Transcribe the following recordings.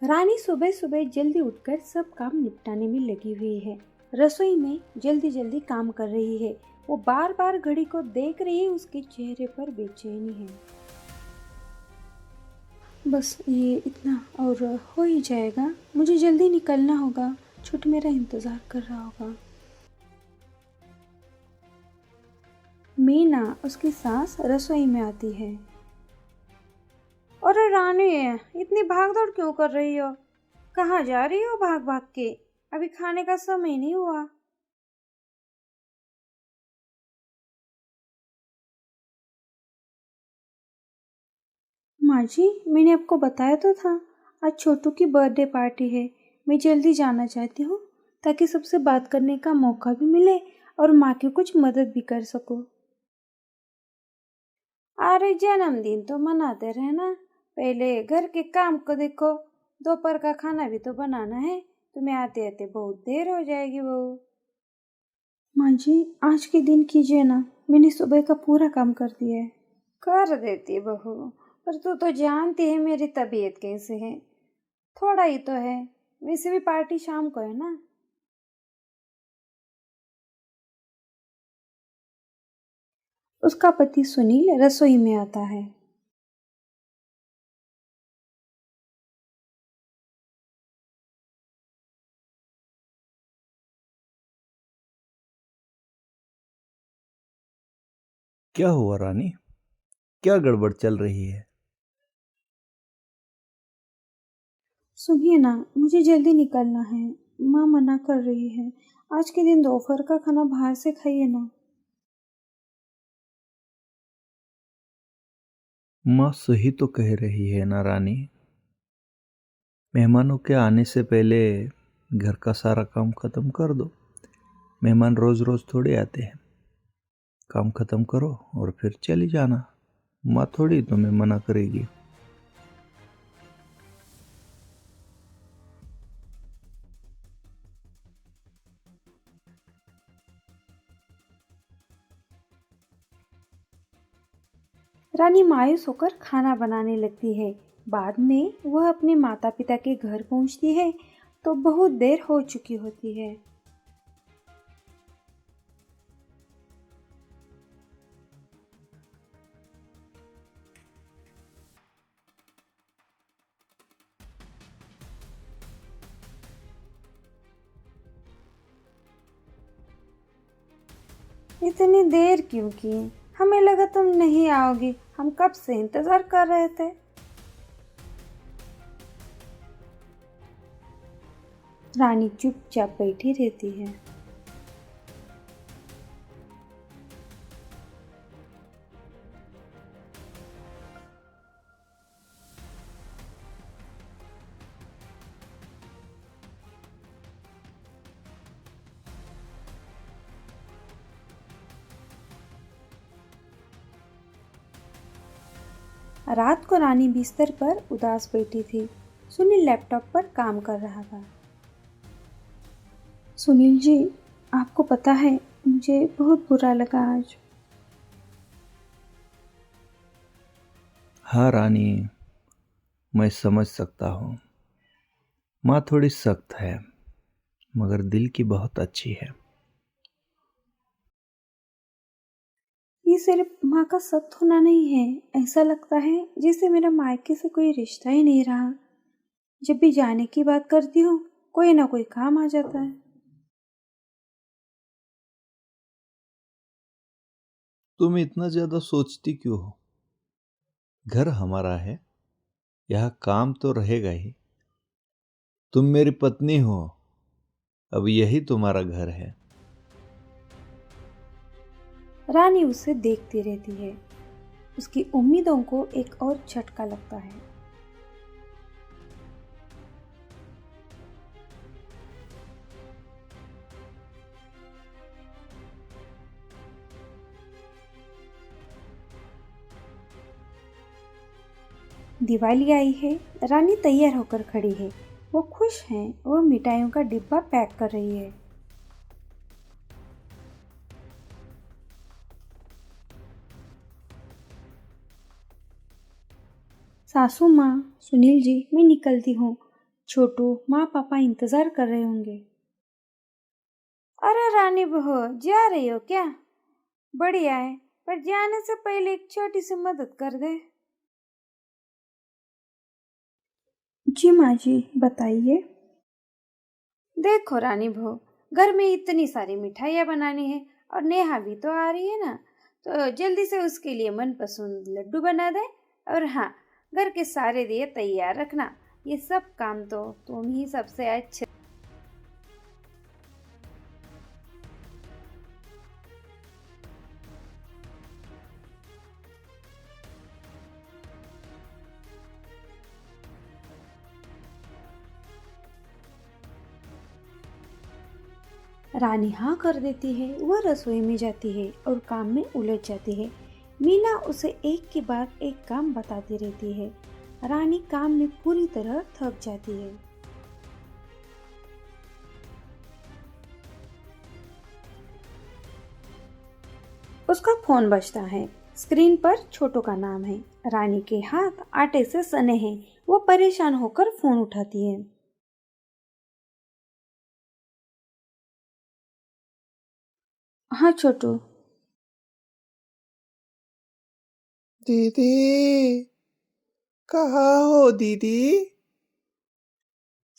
रानी सुबह सुबह जल्दी उठकर सब काम निपटाने में लगी हुई है। रसोई में जल्दी जल्दी काम कर रही है। वो बार बार घड़ी को देख रही है, उसके चेहरे पर बेचैनी है। बस ये इतना और हो ही जाएगा। मुझे जल्दी निकलना होगा। छोटू मेरा इंतजार कर रहा होगा। मीना, उसकी सास, रसोई में आती है। अरे रानी, इतनी भाग दौड़ क्यों कर रही हो? कहाँ जा रही हो भाग भाग के? अभी खाने का समय नहीं हुआ। माँ जी, मैंने आपको बताया तो था, आज छोटू की बर्थडे पार्टी है। मैं जल्दी जाना चाहती हूँ ताकि सबसे बात करने का मौका भी मिले और माँ की कुछ मदद भी कर सकूँ। अरे जन्मदिन तो मनाते रहना, पहले घर के काम को देखो। दोपहर का खाना भी तो बनाना है। तुम्हें आते आते बहुत देर हो जाएगी बहू। माँ जी, आज के दिन कीजिए ना, मैंने सुबह का पूरा काम कर दिया है। कर देती बहू, पर तू तो जानती है मेरी तबीयत कैसे है। थोड़ा ही तो है, वैसे भी पार्टी शाम को है ना। उसका पति सुनील रसोई में आता है। क्या हुआ रानी? क्या गड़बड़ चल रही है? सुनिए ना, मुझे जल्दी निकलना है। माँ मना कर रही है। आज के दिन दोपहर का खाना बाहर से खाइए ना। माँ सही तो कह रही है ना रानी। मेहमानों के आने से पहले घर का सारा काम खत्म कर दो। मेहमान रोज रोज थोड़े आते हैं। काम खत्म करो और फिर चली जाना। माँ थोड़ी तुम्हें मना करेगी। रानी मायूस होकर खाना बनाने लगती है। बाद में वह अपने माता पिता के घर पहुंचती है तो बहुत देर हो चुकी होती है। इतनी देर क्यों की? हमें लगा तुम नहीं आओगी, हम कब से इंतजार कर रहे थे। रानी चुपचाप बैठी रहती है। रात को रानी बिस्तर पर उदास बैठी थी। सुनील लैपटॉप पर काम कर रहा था। सुनील जी, आपको पता है, मुझे बहुत बुरा लगा आज। हाँ रानी, मैं समझ सकता हूँ। माँ थोड़ी सख्त है, मगर दिल की बहुत अच्छी है। ये सिर्फ माँ का सख्त होना नहीं है, ऐसा लगता है जैसे मेरा मायके से कोई रिश्ता ही नहीं रहा। जब भी जाने की बात करती हूँ, कोई ना कोई काम आ जाता है। तुम इतना ज्यादा सोचती क्यों हो? घर हमारा है, यहाँ काम तो रहेगा ही। तुम मेरी पत्नी हो, अब यही तुम्हारा घर है। रानी उसे देखती रहती है। उसकी उम्मीदों को एक और झटका लगता है। दिवाली आई है। रानी तैयार होकर खड़ी है। वो खुश है। वो मिठाइयों का डिब्बा पैक कर रही है। सासू माँ, सुनील जी, मैं निकलती हूँ। छोटू, माँ पापा इंतजार कर रहे होंगे। अरे रानी बहू, जा रही हो क्या? बढ़िया है, पर जाने से पहले एक छोटी सी मदद कर दे। जी माँ जी, बताइए। देखो रानी बहू, घर में इतनी सारी मिठाइयाँ बनानी है और नेहा भी तो आ रही है ना, तो जल्दी से उसके लिए मनपसंद लड्डू बना दे। और हाँ, घर के सारे दिए तैयार रखना। ये सब काम तो तुम ही सबसे अच्छे। रानी हाँ कर देती है। वह रसोई में जाती है और काम में उलझ जाती है। मीना उसे एक के बाद एक काम बताती रहती है। रानी काम में पूरी तरह थक जाती है। उसका फोन बजता है। स्क्रीन पर छोटू का नाम है। रानी के हाथ आटे से सने हैं। वो परेशान होकर फोन उठाती है। हाँ छोटू। दीदी, कहाँ हो दीदी?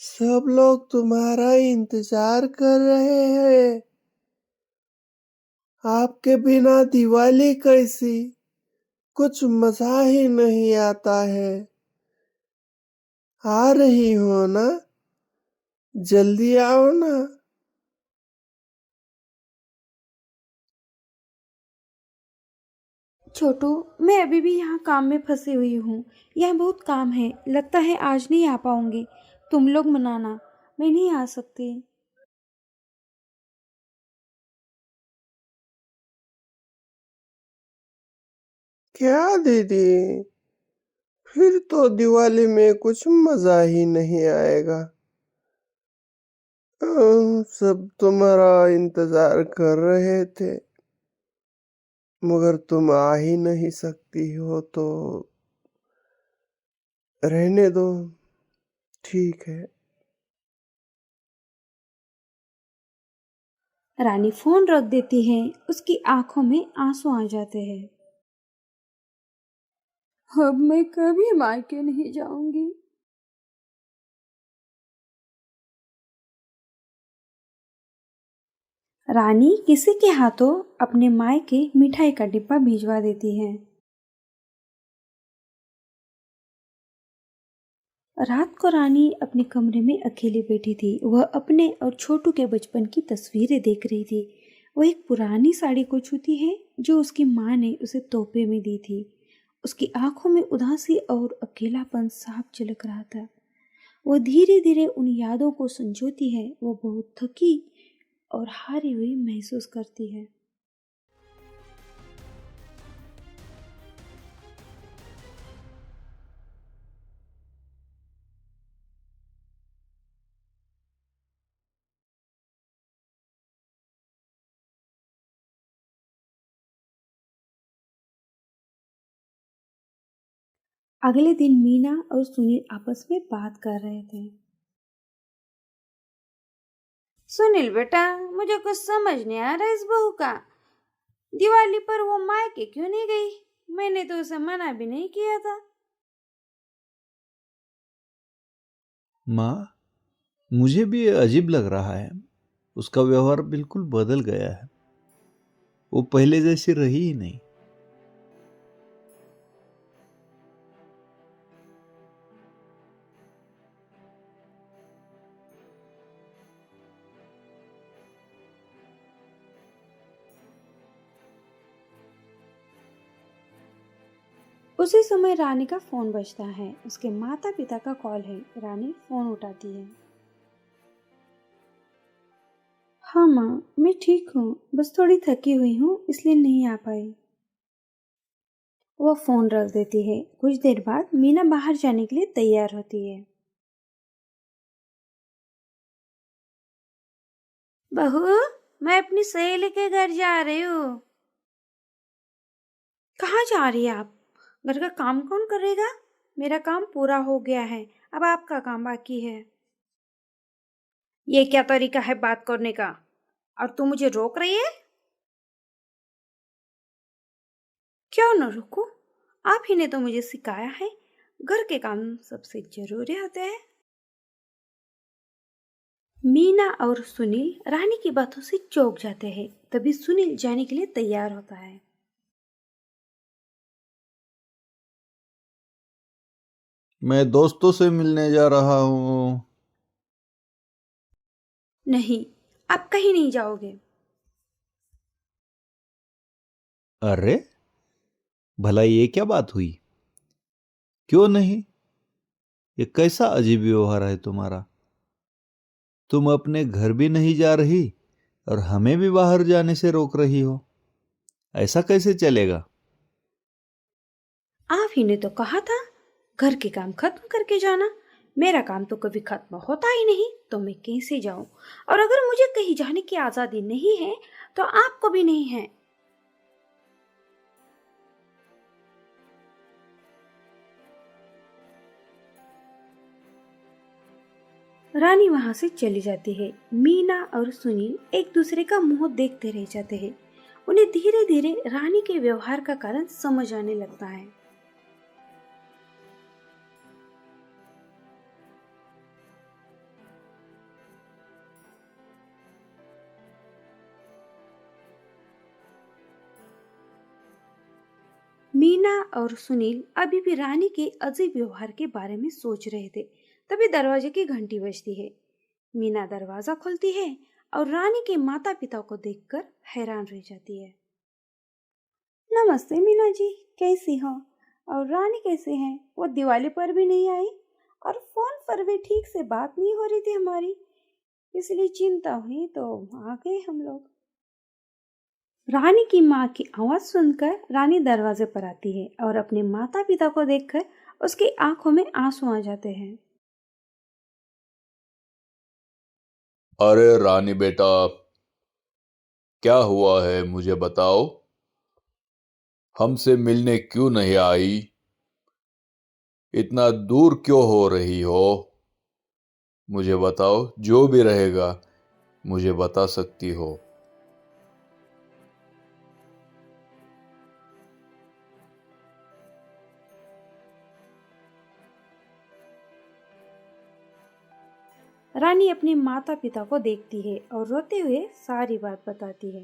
सब लोग तुम्हारा इंतजार कर रहे हैं। आपके बिना दिवाली कैसी? कुछ मजा ही नहीं आता है। आ रही हो ना? जल्दी आओ ना। छोटू, मैं अभी भी यहाँ काम में फंसी हुई हूँ। यहाँ बहुत काम है। लगता है आज नहीं आ पाऊंगी। तुम लोग मनाना, मैं नहीं आ सकती। क्या दीदी? फिर तो दिवाली में कुछ मजा ही नहीं आएगा। सब तुम्हारा इंतजार कर रहे थे, मगर तुम आ ही नहीं सकती हो तो रहने दो। ठीक है। रानी फोन रख देती है। उसकी आंखों में आंसू आ जाते हैं। अब मैं कभी मायके नहीं जाऊंगी। रानी किसी के हाथों अपने मायके मिठाई का डिब्बा भिजवा देती है। रात को रानी अपने कमरे में अकेली बैठी थी। वह अपने और छोटू के बचपन की तस्वीरें देख रही थी। वह एक पुरानी साड़ी को छूती है जो उसकी माँ ने उसे तोहफे में दी थी। उसकी आंखों में उदासी और अकेलापन साफ झलक रहा था। वह धीरे धीरे उन यादों को संजोती है। वह बहुत थकी और हारी हुई महसूस करती है। अगले दिन मीना और सुनील आपस में बात कर रहे थे। सुनील बेटा, मुझे कुछ समझ नहीं आ रहा इस बहू का। दिवाली पर वो मायके क्यों नहीं गई? मैंने तो उसे मना भी नहीं किया था। माँ, मुझे भी अजीब लग रहा है। उसका व्यवहार बिल्कुल बदल गया है। वो पहले जैसी रही ही नहीं। उसी समय रानी का फोन बजता है। उसके माता पिता का कॉल है। रानी फोन उठाती है। हाँ माँ, मैं ठीक हूँ, बस थोड़ी थकी हुई हूँ इसलिए नहीं आ पाई। वह फोन रख देती है। कुछ देर बाद मीना बाहर जाने के लिए तैयार होती है। बहू, मैं अपनी सहेली के घर जा रही हूँ। कहाँ जा रही है आप? घर का काम कौन करेगा? मेरा काम पूरा हो गया है, अब आपका काम बाकी है। ये क्या तरीका है बात करने का? और तू मुझे रोक रही है? क्यों न रोकूं? आप ही ने तो मुझे सिखाया है, घर के काम सबसे जरूरी होते हैं। मीना और सुनील रानी की बातों से चौंक जाते हैं। तभी सुनील जाने के लिए तैयार होता है। मैं दोस्तों से मिलने जा रहा हूँ। नहीं, आप कहीं नहीं जाओगे। अरे भला ये क्या बात हुई? क्यों नहीं? ये कैसा अजीब व्यवहार है तुम्हारा? तुम अपने घर भी नहीं जा रही और हमें भी बाहर जाने से रोक रही हो। ऐसा कैसे चलेगा? आप ही ने तो कहा था घर के काम खत्म करके जाना। मेरा काम तो कभी खत्म होता ही नहीं, तो मैं कैसे जाऊं? और अगर मुझे कहीं जाने की आजादी नहीं है तो आपको भी नहीं है। रानी वहां से चली जाती है। मीना और सुनील एक दूसरे का मुंह देखते रह जाते हैं। उन्हें धीरे धीरे रानी के व्यवहार का कारण समझ आने लगता है। मीना और सुनील अभी भी रानी के अजीब व्यवहार के बारे में सोच रहे थे। तभी दरवाजे की घंटी बजती है। मीना दरवाजा खोलती है और रानी के माता पिता को देखकर हैरान रह जाती है। नमस्ते मीना जी, कैसी हो? और रानी कैसे हैं? वो दिवाली पर भी नहीं आई और फोन पर भी ठीक से बात नहीं हो रही थी हमारी, इसलिए चिंता हुई तो आ गए हम लोग। रानी की माँ की आवाज सुनकर रानी दरवाजे पर आती है और अपने माता पिता को देखकर उसकी आंखों में आंसू आ जाते हैं। अरे रानी बेटा, क्या हुआ है मुझे बताओ। हमसे मिलने क्यों नहीं आई? इतना दूर क्यों हो रही हो? मुझे बताओ, जो भी रहेगा मुझे बता सकती हो। रानी अपने माता पिता को देखती है और रोते हुए सारी बात बताती है।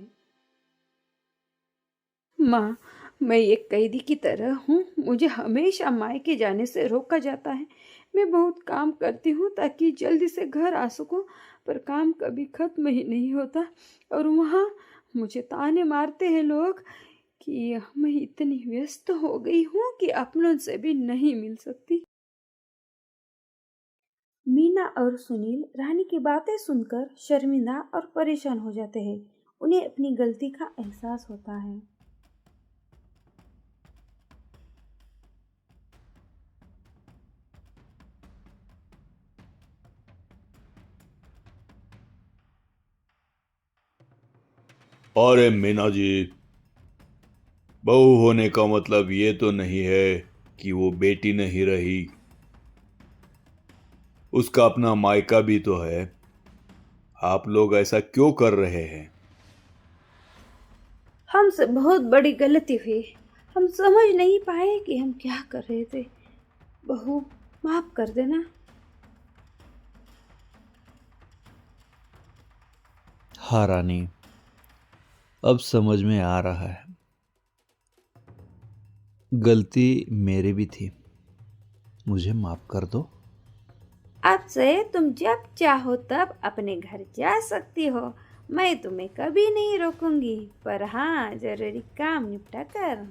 माँ, मैं एक कैदी की तरह हूँ। मुझे हमेशा मायके जाने से रोका जाता है। मैं बहुत काम करती हूँ ताकि जल्दी से घर आ सकूँ, पर काम कभी खत्म ही नहीं होता। और वहाँ मुझे ताने मारते हैं लोग कि मैं इतनी व्यस्त हो गई हूँ कि अपनों से भी नहीं मिल सकती। मीना और सुनील रानी की बातें सुनकर शर्मिंदा और परेशान हो जाते हैं। उन्हें अपनी गलती का एहसास होता है। अरे मीना जी, बहू होने का मतलब ये तो नहीं है कि वो बेटी नहीं रही। उसका अपना मायका भी तो है। आप लोग ऐसा क्यों कर रहे हैं? हमसे बहुत बड़ी गलती हुई। हम समझ नहीं पाए कि हम क्या कर रहे थे। बहू, माफ कर देना। हाँ रानी, अब समझ में आ रहा है। गलती मेरी भी थी, मुझे माफ कर दो। अब से तुम जब चाहो तब अपने घर जा सकती हो। मैं तुम्हें कभी नहीं रोकूंगी, पर हाँ, जरूरी काम निपटा कर।